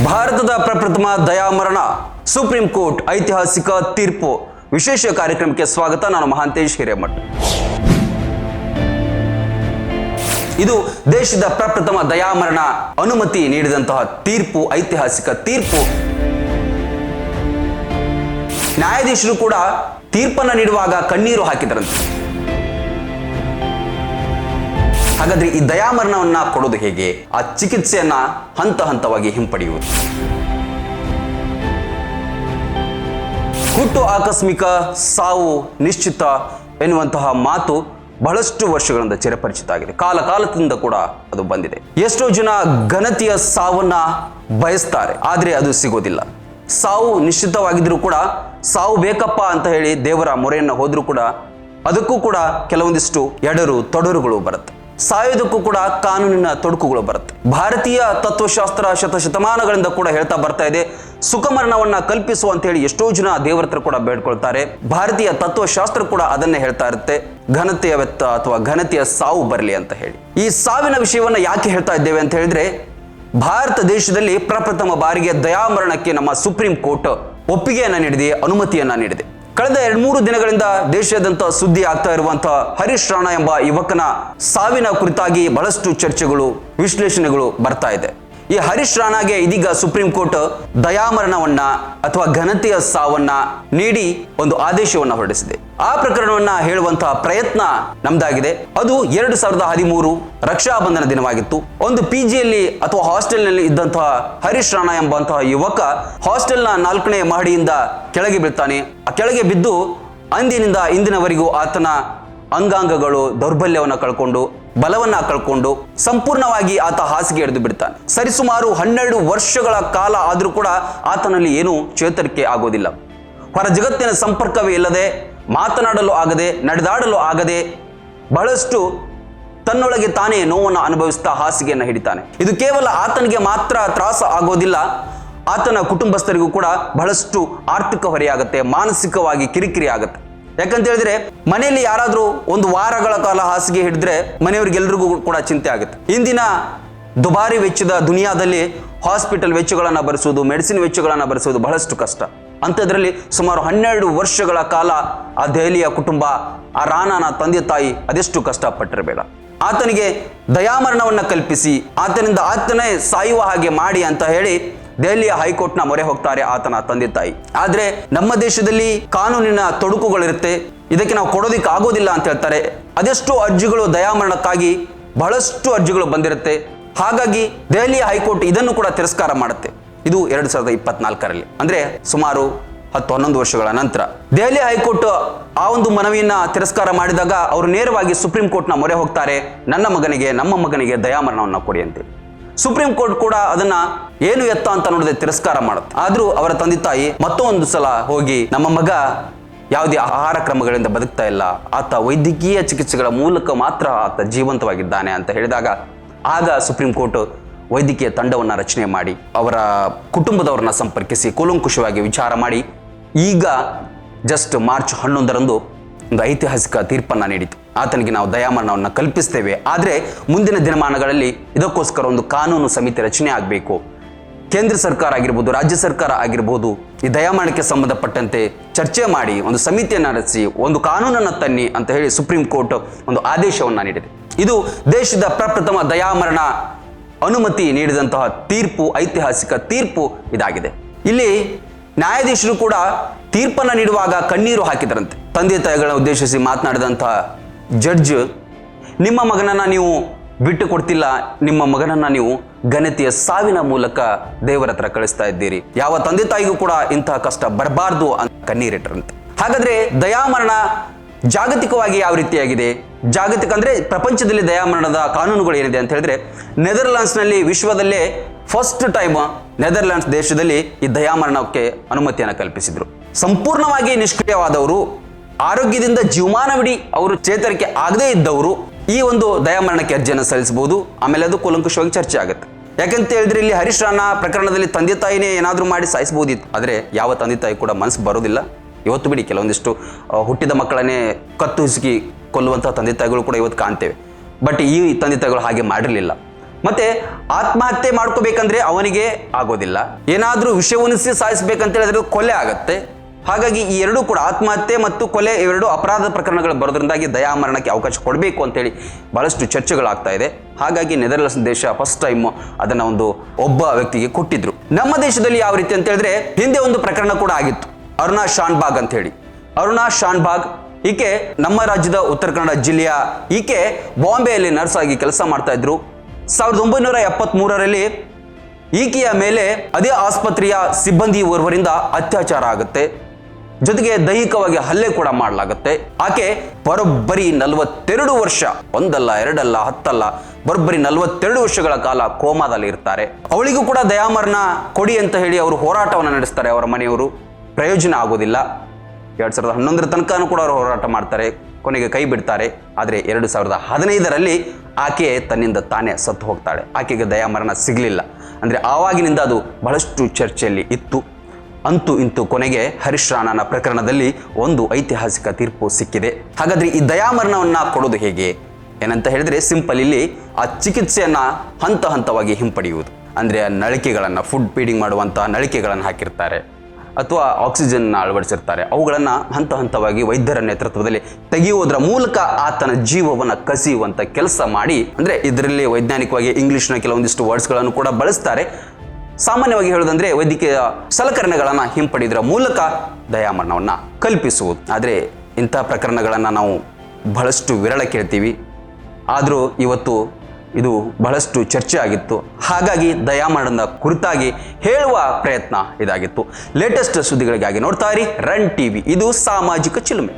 ಭಾರತದ ಪ್ರಪ್ರಥಮ ದಯಾಮರಣ, supreme court ಐತಿಹಾಸಿಕ ತೀರ್ಪು. ವಿಶೇಷ ಕಾರ್ಯಕ್ರಮಕ್ಕೆ ಸ್ವಾಗತ. ನಾನು ಮಹಾಂತೇಶ್ ಹಿರೇಮಠ. ಇದು ದೇಶದ ಪ್ರಪ್ರಥಮ ದಯಾಮರಣ ಅನುಮತಿ ನೀಡಿದಂತಹ ತೀರ್ಪು, ಐತಿಹಾಸಿಕ ತೀರ್ಪು. ನ್ಯಾಯಾಧೀಶರು ಕೂಡ ತೀರ್ಪನ್ನು ನೀಡುವಾಗ ಕಣ್ಣೀರು ಹಾಕಿದರಂತೆ. ಹಾಗಾದ್ರೆ ಈ ದಯಾಮರಣವನ್ನ ಕೊಡೋದು ಹೇಗೆ? ಆ ಚಿಕಿತ್ಸೆಯನ್ನ ಹಂತ ಹಂತವಾಗಿ ಹಿಂಪಡೆಯುವುದು. ಹುಟ್ಟು ಆಕಸ್ಮಿಕ, ಸಾವು ನಿಶ್ಚಿತ ಎನ್ನುವಂತಹ ಮಾತು ಬಹಳಷ್ಟು ವರ್ಷಗಳಿಂದ ಚಿರಪರಿಚಿತ ಆಗಿದೆ. ಕಾಲದಿಂದ ಕೂಡ ಅದು ಬಂದಿದೆ. ಎಷ್ಟೋ ಜನ ಘನತೆಯ ಸಾವನ್ನ ಬಯಸ್ತಾರೆ, ಆದ್ರೆ ಅದು ಸಿಗೋದಿಲ್ಲ. ಸಾವು ನಿಶ್ಚಿತವಾಗಿದ್ರೂ ಕೂಡ ಸಾವು ಬೇಕಪ್ಪ ಅಂತ ಹೇಳಿ ದೇವರ ಮೊರೆಯನ್ನು ಹೋದ್ರೂ ಕೂಡ ಅದಕ್ಕೂ ಕೂಡ ಕೆಲವೊಂದಿಷ್ಟು ಎಡರು ತೊಡರುಗಳು ಬರುತ್ತೆ. ಸಾಯೋದಕ್ಕೂ ಕೂಡ ಕಾನೂನಿನ ತೊಡಕುಗಳು ಬರುತ್ತೆ. ಭಾರತೀಯ ತತ್ವಶಾಸ್ತ್ರ ಶತಶತಮಾನಗಳಿಂದ ಕೂಡ ಹೇಳ್ತಾ ಬರ್ತಾ ಇದೆ, ಸುಖಮರಣವನ್ನ ಕಲ್ಪಿಸು ಅಂತ ಹೇಳಿ ಎಷ್ಟೋ ಜನ ದೇವರ ಹತ್ರ ಕೂಡ ಬೇಡ್ಕೊಳ್ತಾರೆ. ಭಾರತೀಯ ತತ್ವಶಾಸ್ತ್ರ ಕೂಡ ಅದನ್ನೇ ಹೇಳ್ತಾ ಇರುತ್ತೆ, ಘನತೆಯ ವೆತ್ತ ಅಥವಾ ಘನತೆಯ ಸಾವು ಬರಲಿ ಅಂತ ಹೇಳಿ. ಈ ಸಾವಿನ ವಿಷಯವನ್ನ ಯಾಕೆ ಹೇಳ್ತಾ ಇದ್ದೇವೆ ಅಂತ ಹೇಳಿದ್ರೆ, ಭಾರತ ದೇಶದಲ್ಲಿ ಪ್ರಪ್ರಥಮ ಬಾರಿಗೆ ದಯಾಮರಣಕ್ಕೆ ನಮ್ಮ ಸುಪ್ರೀಂ ಕೋರ್ಟ್ ಒಪ್ಪಿಗೆಯನ್ನ ನೀಡಿದೆ, ಅನುಮತಿಯನ್ನ ನೀಡಿದೆ. ಕಳೆದ 2-3 ದಿನಗಳಿಂದ ದೇಶಾದ್ಯಂತ ಸುದ್ದಿ ಆಗ್ತಾ ಇರುವಂತಹ ಹರೀಶ್ ರಾಣಾ ಎಂಬ ಯುವಕನ ಸಾವಿನ ಕುರಿತಾಗಿ ಬಹಳಷ್ಟು ಚರ್ಚೆಗಳು, ವಿಶ್ಲೇಷಣೆಗಳು ಬರ್ತಾ ಇದೆ. ಈ ಹರೀಶ್ ರಾಣಾಗೆ ಇದೀಗ ಸುಪ್ರೀಂ ಕೋರ್ಟ್ ದಯಾಮರಣವನ್ನ ಅಥವಾ ಘನತೆಯ ಸಾವನ್ನ ನೀಡಿ ಒಂದು ಆದೇಶವನ್ನ ಹೊರಡಿಸಿದೆ. ಆ ಪ್ರಕರಣವನ್ನ ಹೇಳುವಂತಹ ಪ್ರಯತ್ನ ನಮ್ದಾಗಿದೆ. ಅದು 2013 ರಕ್ಷಾಬಂಧನ ದಿನವಾಗಿತ್ತು. ಒಂದು ಪಿಜಿಯಲ್ಲಿ ಅಥವಾ ಹಾಸ್ಟೆಲ್ನಲ್ಲಿ ಇದ್ದಂತಹ ಹರೀಶ್ ರಾಣಾ ಎಂಬಂತಹ ಯುವಕ ಹಾಸ್ಟೆಲ್ನ 4ನೇ ಮಹಡಿಯಿಂದ ಕೆಳಗೆ ಬೀಳ್ತಾನೆ. ಆ ಕೆಳಗೆ ಬಿದ್ದು ಅಂದಿನಿಂದ ಇಂದಿನವರೆಗೂ ಆತನ ಅಂಗಾಂಗಗಳು ದೌರ್ಬಲ್ಯವನ್ನ ಕಳ್ಕೊಂಡು, ಬಲವನ್ನ ಕಳ್ಕೊಂಡು ಸಂಪೂರ್ಣವಾಗಿ ಆತ ಹಾಸಿಗೆ ಹಿಡಿದು ಬಿಡ್ತಾನೆ. ಸರಿಸುಮಾರು 12 ವರ್ಷಗಳ ಕಾಲ ಆದರೂ ಕೂಡ ಆತನಲ್ಲಿ ಏನೂ ಚೇತರಿಕೆ ಆಗೋದಿಲ್ಲ. ಹೊರ ಜಗತ್ತಿನ ಸಂಪರ್ಕವೇ ಇಲ್ಲದೆ, ಮಾತನಾಡಲು ಆಗದೆ, ನಡೆದಾಡಲು ಆಗದೆ, ಬಹಳಷ್ಟು ತನ್ನೊಳಗೆ ತಾನೇ ನೋವನ್ನು ಅನುಭವಿಸ್ತಾ ಹಾಸಿಗೆಯನ್ನು ಹಿಡಿತಾನೆ. ಇದು ಕೇವಲ ಆತನಿಗೆ ಮಾತ್ರ ತ್ರಾಸ ಆಗೋದಿಲ್ಲ, ಆತನ ಕುಟುಂಬಸ್ಥರಿಗೂ ಕೂಡ ಬಹಳಷ್ಟು ಆರ್ಥಿಕ ಹೊರೆಯಾಗುತ್ತೆ, ಮಾನಸಿಕವಾಗಿ ಕಿರಿಕಿರಿ ಆಗುತ್ತೆ. ಯಾಕಂತ ಹೇಳಿದ್ರೆ ಮನೆಯಲ್ಲಿ ಯಾರಾದ್ರೂ ಒಂದು ವಾರಗಳ ಕಾಲ ಹಾಸಿಗೆ ಹಿಡಿದ್ರೆ ಮನೆಯವರಿಗೆಲ್ಲರಿಗೂ ಕೂಡ ಚಿಂತೆ ಆಗುತ್ತೆ. ಇಂದಿನ ದುಬಾರಿ ವೆಚ್ಚದ ದುನಿಯಾದಲ್ಲಿ ಹಾಸ್ಪಿಟಲ್ ವೆಚ್ಚಗಳನ್ನು ಭರಿಸುವುದು, ಮೆಡಿಸಿನ್ ವೆಚ್ಚಗಳನ್ನು ಭರಿಸುವುದು ಬಹಳಷ್ಟು ಕಷ್ಟ. ಅಂಥದ್ರಲ್ಲಿ ಸುಮಾರು 12 ವರ್ಷಗಳ ಕಾಲ ಆ ದೆಹಲಿಯ ಕುಟುಂಬ, ಆ ರಾಣಾನ ತಂದೆ ತಾಯಿ ಅದೆಷ್ಟು ಕಷ್ಟಪಟ್ಟಿರಬೇಡ. ಆತನಿಗೆ ದಯಾಮರಣವನ್ನು ಕಲ್ಪಿಸಿ ಆತನಿಂದ ಆತನೇ ಸಾಯುವ ಹಾಗೆ ಮಾಡಿ ಅಂತ ಹೇಳಿ ದೆಹಲಿಯ ಹೈಕೋರ್ಟ್ನ ಮೊರೆ ಹೋಗ್ತಾರೆ ಆತನ ತಂದೆ ತಾಯಿ. ಆದ್ರೆ ನಮ್ಮ ದೇಶದಲ್ಲಿ ಕಾನೂನಿನ ತೊಡಕುಗಳಿರುತ್ತೆ, ಇದಕ್ಕೆ ನಾವು ಕೊಡೋದಿಕ್ಕೆ ಆಗೋದಿಲ್ಲ ಅಂತ ಹೇಳ್ತಾರೆ. ಅದೆಷ್ಟೋ ಅರ್ಜಿಗಳು ದಯಾಮರಣಕ್ಕಾಗಿ ಬಹಳಷ್ಟು ಅರ್ಜಿಗಳು ಬಂದಿರುತ್ತೆ. ಹಾಗಾಗಿ ದೆಹಲಿಯ ಹೈಕೋರ್ಟ್ ಇದನ್ನು ಕೂಡ ತಿರಸ್ಕಾರ ಮಾಡುತ್ತೆ. ಇದು 2024ರಲ್ಲಿ, ಅಂದ್ರೆ ಸುಮಾರು 10-11 ವರ್ಷಗಳ ನಂತರ ದೆಹಲಿ ಹೈಕೋರ್ಟ್ ಆ ಒಂದು ಮನವಿಯನ್ನ ತಿರಸ್ಕಾರ ಮಾಡಿದಾಗ ಅವರು ನೇರವಾಗಿ ಸುಪ್ರೀಂ ಕೋರ್ಟ್ನ ಮೊರೆ ಹೋಗ್ತಾರೆ, ನಮ್ಮ ಮಗನಿಗೆ ದಯಾಮರಣವನ್ನು ಕೊಡಿ ಅಂತೇಳಿ. ಸುಪ್ರೀಂ ಕೋರ್ಟ್ ಕೂಡ ಅದನ್ನ ಏನು ಎತ್ತ ಅಂತ ನೋಡದೆ ತಿರಸ್ಕಾರ ಮಾಡುತ್ತೆ. ಆದ್ರೂ ಅವರ ತಂದೆ ತಾಯಿ ಮತ್ತೊಂದು ಸಲ ಹೋಗಿ, ನಮ್ಮ ಮಗ ಯಾವುದೇ ಆಹಾರ ಕ್ರಮಗಳಿಂದ ಬದುಕ್ತಾ ಇಲ್ಲ, ಆತ ವೈದ್ಯಕೀಯ ಚಿಕಿತ್ಸೆಗಳ ಮೂಲಕ ಮಾತ್ರ ಆತ ಜೀವಂತವಾಗಿದ್ದಾನೆ ಅಂತ ಹೇಳಿದಾಗ ಆಗ ಸುಪ್ರೀಂ ಕೋರ್ಟ್ ವೈದ್ಯಕೀಯ ತಂಡವನ್ನು ರಚನೆ ಮಾಡಿ ಅವರ ಕುಟುಂಬದವರನ್ನ ಸಂಪರ್ಕಿಸಿ ಕೂಲಂಕುಷವಾಗಿ ವಿಚಾರ ಮಾಡಿ ಈಗ ಜಸ್ಟ್ ಮಾರ್ಚ್ 11ರಂದು ಒಂದು ಐತಿಹಾಸಿಕ ತೀರ್ಪನ್ನು ನೀಡಿತು. ಆತನಿಗೆ ನಾವು ದಯಾಮರಣವನ್ನು ಕಲ್ಪಿಸ್ತೇವೆ, ಆದರೆ ಮುಂದಿನ ದಿನಮಾನಗಳಲ್ಲಿ ಇದಕ್ಕೋಸ್ಕರ ಒಂದು ಕಾನೂನು ಸಮಿತಿ ರಚನೆ ಆಗಬೇಕು. ಕೇಂದ್ರ ಸರ್ಕಾರ ಆಗಿರ್ಬೋದು, ರಾಜ್ಯ ಸರ್ಕಾರ ಆಗಿರ್ಬೋದು, ಈ ದಯಾಮರಣಕ್ಕೆ ಸಂಬಂಧಪಟ್ಟಂತೆ ಚರ್ಚೆ ಮಾಡಿ ಒಂದು ಸಮಿತಿಯನ್ನು ರಚಿಸಿ ಒಂದು ಕಾನೂನನ್ನು ತನ್ನಿ ಅಂತ ಹೇಳಿ ಸುಪ್ರೀಂ ಕೋರ್ಟ್ ಒಂದು ಆದೇಶವನ್ನು ನೀಡಿದೆ. ಇದು ದೇಶದ ಪ್ರಪ್ರಥಮ ದಯಾಮರಣ ಅನುಮತಿ ನೀಡಿದಂತಹ ತೀರ್ಪು, ಐತಿಹಾಸಿಕ ತೀರ್ಪು ಇದಾಗಿದೆ. ಇಲ್ಲಿ ನ್ಯಾಯಾಧೀಶರು ಕೂಡ ತೀರ್ಪನ್ನು ನೀಡುವಾಗ ಕಣ್ಣೀರು ಹಾಕಿದರಂತೆ. ತಂದೆ ತಾಯಿಗಳನ್ನ ಉದ್ದೇಶಿಸಿ ಮಾತನಾಡಿದಂತಹ ಜಡ್ಜ್, ನಿಮ್ಮ ಮಗನನ್ನ ನೀವು ಬಿಟ್ಟು ಕೊಡ್ತಿಲ್ಲ, ನಿಮ್ಮ ಮಗನನ್ನ ನೀವು ಘನತೆಯ ಸಾವಿನ ಮೂಲಕ ದೇವರ ಹತ್ರ ಕಳಿಸ್ತಾ ಇದ್ದೀರಿ. ಯಾವ ತಂದೆ ತಾಯಿಗೂ ಕೂಡ ಇಂತಹ ಕಷ್ಟ ಬರಬಾರ್ದು ಅಂತ ಕಣ್ಣೀರಿಟ್ಟರಂತೆ. ಹಾಗಾದ್ರೆ ದಯಾಮರಣ ಜಾಗತಿಕವಾಗಿ ಯಾವ ರೀತಿಯಾಗಿದೆ? ಜಾಗತಿಕ ಅಂದ್ರೆ ಪ್ರಪಂಚದಲ್ಲಿ ದಯಾಮರಣದ ಕಾನೂನುಗಳು ಏನಿದೆ ಅಂತ ಹೇಳಿದ್ರೆ, ನೆದರ್ಲ್ಯಾಂಡ್ಸ್ನಲ್ಲಿ ವಿಶ್ವದಲ್ಲೇ ಫಸ್ಟ್ ಟೈಮ್ ನೆದರ್ಲ್ಯಾಂಡ್ಸ್ ದೇಶದಲ್ಲಿ ಈ ದಯಾಮರಣಕ್ಕೆ ಅನುಮತಿಯನ್ನು ಕಲ್ಪಿಸಿದ್ರು. ಸಂಪೂರ್ಣವಾಗಿ ನಿಷ್ಕ್ರಿಯವಾದವರು, ಆರೋಗ್ಯದಿಂದ ಜೀವಮಾನವಿಡೀ ಅವರು ಚೇತರಿಕೆ ಆಗದೇ ಇದ್ದವರು ಈ ಒಂದು ದಯಾಮರಣಕ್ಕೆ ಅರ್ಜಿಯನ್ನು ಸಲ್ಲಿಸಬಹುದು. ಆಮೇಲೆ ಅದು ಕೂಲಂಕುಷವಾಗಿ ಚರ್ಚೆ ಆಗುತ್ತೆ. ಯಾಕಂತ ಹೇಳಿದ್ರೆ ಇಲ್ಲಿ ಹರೀಶ್ ರಾಣಾ ಪ್ರಕರಣದಲ್ಲಿ ತಂದೆ ತಾಯಿನೇ ಏನಾದರೂ ಮಾಡಿ ಸಾಯಿಸಬಹುದಿತ್ತು, ಆದರೆ ಯಾವ ತಂದೆ ತಾಯಿ ಕೂಡ ಮನಸ್ಸು ಬರೋದಿಲ್ಲ. ಇವತ್ತು ಬಿಡಿ ಕೆಲವೊಂದಿಷ್ಟು ಹುಟ್ಟಿದ ಮಕ್ಕಳನ್ನೇ ಕತ್ತು ಹಿಸುಕಿ ಕೊಲ್ಲುವಂತಹ ತಂದೆ ತಾಯಿಗಳು ಕೂಡ ಇವತ್ತು ಕಾಣ್ತೇವೆ. ಬಟ್ ಈ ತಂದೆ ತಾಯಿಗಳು ಹಾಗೆ ಮಾಡಿರಲಿಲ್ಲ. ಮತ್ತೆ ಆತ್ಮಹತ್ಯೆ ಮಾಡ್ಕೋಬೇಕಂದ್ರೆ ಅವನಿಗೆ ಆಗೋದಿಲ್ಲ. ಏನಾದರೂ ವಿಷವನ್ನಿಸಿ ಸಾಯಿಸ್ಬೇಕಂತ ಹೇಳಿದ್ರೆ ಕೊಲೆ ಆಗತ್ತೆ. ಹಾಗಾಗಿ ಈ ಎರಡೂ ಕೂಡ ಆತ್ಮಹತ್ಯೆ ಮತ್ತು ಕೊಲೆ ಇವೆರಡು ಅಪರಾಧ ಪ್ರಕರಣಗಳು ಬರೋದ್ರಿಂದಾಗಿ ದಯಾಮರಣಕ್ಕೆ ಅವಕಾಶ ಕೊಡಬೇಕು ಅಂತೇಳಿ ಬಹಳಷ್ಟು ಚರ್ಚೆಗಳಾಗ್ತಾ ಇದೆ. ಹಾಗಾಗಿ ನೆದರ್ಲ್ಯಾಂಡ್ಸ್ ದೇಶ ಫಸ್ಟ್ ಟೈಮ್ ಅದನ್ನ ಒಬ್ಬ ವ್ಯಕ್ತಿಗೆ ಕೊಟ್ಟಿದ್ರು. ನಮ್ಮ ದೇಶದಲ್ಲಿ ಯಾವ ರೀತಿ ಅಂತ ಹೇಳಿದ್ರೆ ಹಿಂದೆ ಒಂದು ಪ್ರಕರಣ ಕೂಡ ಆಗಿತ್ತು, ಅರುಣಾ ಶಾನ್ಭಾಗ್ ಅಂತ ಹೇಳಿ. ಅರುಣಾ ಶಾನ್ಭಾಗ್ ಈಕೆ ನಮ್ಮ ರಾಜ್ಯದ ಉತ್ತರ ಕನ್ನಡ ಜಿಲ್ಲೆಯ ಈಕೆ ಬಾಂಬೆಯಲ್ಲಿ ನರ್ಸ್ ಆಗಿ ಕೆಲಸ ಮಾಡ್ತಾ ಇದ್ರು. 1973ರಲ್ಲಿ ಈಕೆಯ ಮೇಲೆ ಅದೇ ಆಸ್ಪತ್ರೆಯ ಸಿಬ್ಬಂದಿ ಓರ್ವರಿಂದ ಅತ್ಯಾಚಾರ ಆಗುತ್ತೆ, ಜೊತೆಗೆ ದೈಹಿಕವಾಗಿ ಹಲ್ಲೆ ಕೂಡ ಮಾಡಲಾಗುತ್ತೆ. ಆಕೆ ಬರೋಬ್ಬರಿ 42 ವರ್ಷ, ಒಂದಲ್ಲ ಎರಡಲ್ಲ ಹತ್ತಲ್ಲ, ಬರೋಬ್ಬರಿ 42 ವರ್ಷಗಳ ಕಾಲ ಕೋಮಾದಲ್ಲಿ ಇರ್ತಾರೆ. ಅವಳಿಗೂ ಕೂಡ ದಯಾಮರಣ ಕೊಡಿ ಅಂತ ಹೇಳಿ ಅವರು ಹೋರಾಟವನ್ನು ನಡೆಸ್ತಾರೆ. ಅವರ ಮನೆಯವರು ಪ್ರಯೋಜನ ಆಗೋದಿಲ್ಲ. 2011 ತನಕನೂ ಕೂಡ ಅವರು ಹೋರಾಟ ಮಾಡ್ತಾರೆ, ಕೊನೆಗೆ ಕೈ ಬಿಡ್ತಾರೆ. ಆದರೆ 2015ರಲ್ಲಿ ಆಕೆ ತನ್ನಿಂದ ತಾನೇ ಸತ್ತು ಹೋಗ್ತಾಳೆ. ಆಕೆಗೆ ದಯಾಮರಣ ಸಿಗಲಿಲ್ಲ. ಅಂದರೆ ಆವಾಗಿನಿಂದ ಅದು ಬಹಳಷ್ಟು ಚರ್ಚೆಯಲ್ಲಿ ಇತ್ತು. ಅಂತೂ ಇಂತೂ ಕೊನೆಗೆ ಹರೀಶ್ ರಾಣಾನ ಪ್ರಕರಣದಲ್ಲಿ ಒಂದು ಐತಿಹಾಸಿಕ ತೀರ್ಪು ಸಿಕ್ಕಿದೆ. ಹಾಗಾದರೆ ಈ ದಯಾಮರಣವನ್ನು ಕೊಡೋದು ಹೇಗೆ ಏನಂತ ಹೇಳಿದ್ರೆ ಸಿಂಪಲ್, ಇಲ್ಲಿ ಆ ಚಿಕಿತ್ಸೆಯನ್ನು ಹಂತ ಹಂತವಾಗಿ ಹಿಂಪಡೆಯುವುದು. ಅಂದರೆ ನಳಿಕೆಗಳನ್ನು, ಫುಡ್ ಫೀಡಿಂಗ್ ಮಾಡುವಂತಹ ನಳಿಕೆಗಳನ್ನು ಹಾಕಿರ್ತಾರೆ ಅಥವಾ ಆಕ್ಸಿಜನ್ ಅಳವಡಿಸಿರ್ತಾರೆ. ಅವುಗಳನ್ನು ಹಂತ ಹಂತವಾಗಿ ವೈದ್ಯರ ನೇತೃತ್ವದಲ್ಲಿ ತೆಗೆಯುವುದರ ಮೂಲಕ ಆತನ ಜೀವವನ್ನು ಕಸಿಯುವಂಥ ಕೆಲಸ ಮಾಡಿ, ಅಂದರೆ ಇದರಲ್ಲಿ ವೈಜ್ಞಾನಿಕವಾಗಿ ಇಂಗ್ಲೀಷ್ನ ಕೆಲವೊಂದಿಷ್ಟು ವರ್ಡ್ಸ್ಗಳನ್ನು ಕೂಡ ಬಳಸ್ತಾರೆ. ಸಾಮಾನ್ಯವಾಗಿ ಹೇಳೋದಂದ್ರೆ ವೈದ್ಯಕೀಯ ಸಲಕರಣೆಗಳನ್ನು ಹಿಂಪಡೆಯುವುದರ ಮೂಲಕ ದಯಾಮರಣವನ್ನು ಕಲ್ಪಿಸುವುದು. ಆದರೆ ಇಂಥ ಪ್ರಕರಣಗಳನ್ನು ನಾವು ಬಹಳಷ್ಟು ವಿರಳ ಕೇಳ್ತೀವಿ. ಆದರೂ ಇವತ್ತು ಇದು ಬಹಳಷ್ಟು ಚರ್ಚೆ ಆಗಿತ್ತು. ಹಾಗಾಗಿ ದಯಾಮರಣದ ಕುರಿತಾಗಿ ಹೇಳುವ ಪ್ರಯತ್ನ ಇದಾಗಿತ್ತು. ಲೇಟೆಸ್ಟ್ ಸುದ್ದಿಗಳಿಗಾಗಿ ನೋಡ್ತಾ ಇರಿ ರನ್ ಟಿವಿ, ಇದು ಸಾಮಾಜಿಕ ಚಿಲುಮೆ.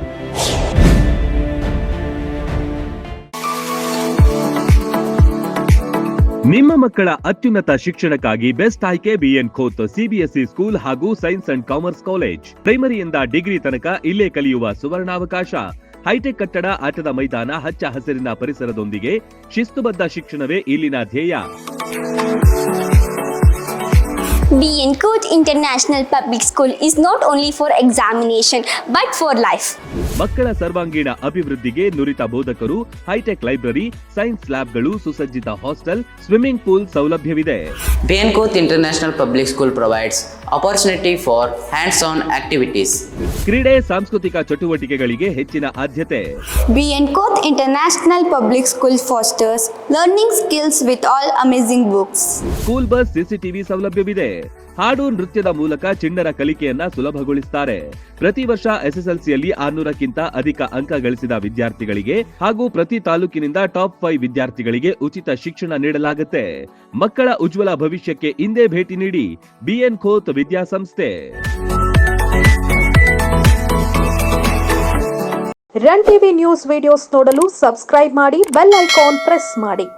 ನಿಮ್ಮ ಮಕ್ಕಳ ಅತ್ಯುನ್ನತ ಶಿಕ್ಷಣಕ್ಕಾಗಿ ಬೆಸ್ಟ್ ಆಯ್ಕೆ ಬಿಎನ್ ಖೋತ್ ಸಿಬಿಎಸ್ಇ ಸ್ಕೂಲ್ ಹಾಗೂ ಸೈನ್ಸ್ ಅಂಡ್ ಕಾಮರ್ಸ್ ಕಾಲೇಜ್. ಪ್ರೈಮರಿಯಿಂದ ಡಿಗ್ರಿ ತನಕ ಇಲ್ಲೇ ಕಲಿಯುವ ಸುವರ್ಣಾವಕಾಶ. ಹೈಟೆಕ್ ಕಟ್ಟಡ, ಆಟದ ಮೈದಾನ, ಹಚ್ಚ ಹಸಿರಿನ ಪರಿಸರದೊಂದಿಗೆ ಶಿಸ್ತುಬದ್ಧ ಶಿಕ್ಷಣವೇ ಇಲ್ಲಿನ ಧ್ಯೇಯ. BN Coach International Public School is not only for examination but for life. ಮಕ್ಕಳ ಸರ್ವಾಂಗೀಣ ಅಭಿವೃದ್ಧಿಗೆ ನುರಿತ ಬೋಧಕರು, ಹೈಟೆಕ್ ಲೈಬ್ರರಿ, ಸೈನ್ಸ್ ಲ್ಯಾಬ್ಗಳು, ಸುಸಜ್ಜಿತ ಹಾಸ್ಟೆಲ್, ಸ್ವಿಮ್ಮಿಂಗ್ ಪೂಲ್ ಸೌಲಭ್ಯವಿದೆ. BN Coach International Public School provides opportunity for hands-on activities. ಕ್ರೀಡೆ, ಸಾಂಸ್ಕೃತಿಕ ಚಟುವಟಿಕೆಗಳಿಗೆ ಹೆಚ್ಚಿನ ಆದ್ಯತೆ. BN Coach International Public School fosters learning skills with all amazing books. School bus, CCTV ಸೌಲಭ್ಯವಿದೆ. ಹಾಡು, ನೃತ್ಯದ ಮೂಲಕ ಚಿಣ್ಣರ ಕಲಿಕೆಯನ್ನ ಸುಲಭಗೊಳಿಸುತ್ತಾರೆ. ಪ್ರತಿ ವರ್ಷ ಎಸ್ಎಸ್ಎಲ್ಸಿಯಲ್ಲಿ 600ಕ್ಕಿಂತ ಅಧಿಕ ಅಂಕ ಗಳಿಸಿದ ವಿದ್ಯಾರ್ಥಿಗಳಿಗೆ ಹಾಗೂ ಪ್ರತಿ ತಾಲೂಕಿನಿಂದ ಟಾಪ್ 5 ವಿದ್ಯಾರ್ಥಿಗಳಿಗೆ ಉಚಿತ ಶಿಕ್ಷಣ ನೀಡಲಾಗುತ್ತೆ. ಮಕ್ಕಳ ಉಜ್ವಲ ಭವಿಷ್ಯಕ್ಕೆ ಇಂದೇ ಭೇಟಿ ನೀಡಿ BN ಖೋತ್ ವಿದ್ಯಾಸಂಸ್ಥೆ. ರನ್ ಟಿವಿ ನ್ಯೂಸ್ ವಿಡಿಯೋಸ್ ನೋಡಲು ಸಬ್ಸ್ಕ್ರೈಬ್ ಮಾಡಿ, ಬೆಲ್ ಐಕಾನ್ ಪ್ರೆಸ್ ಮಾಡಿ.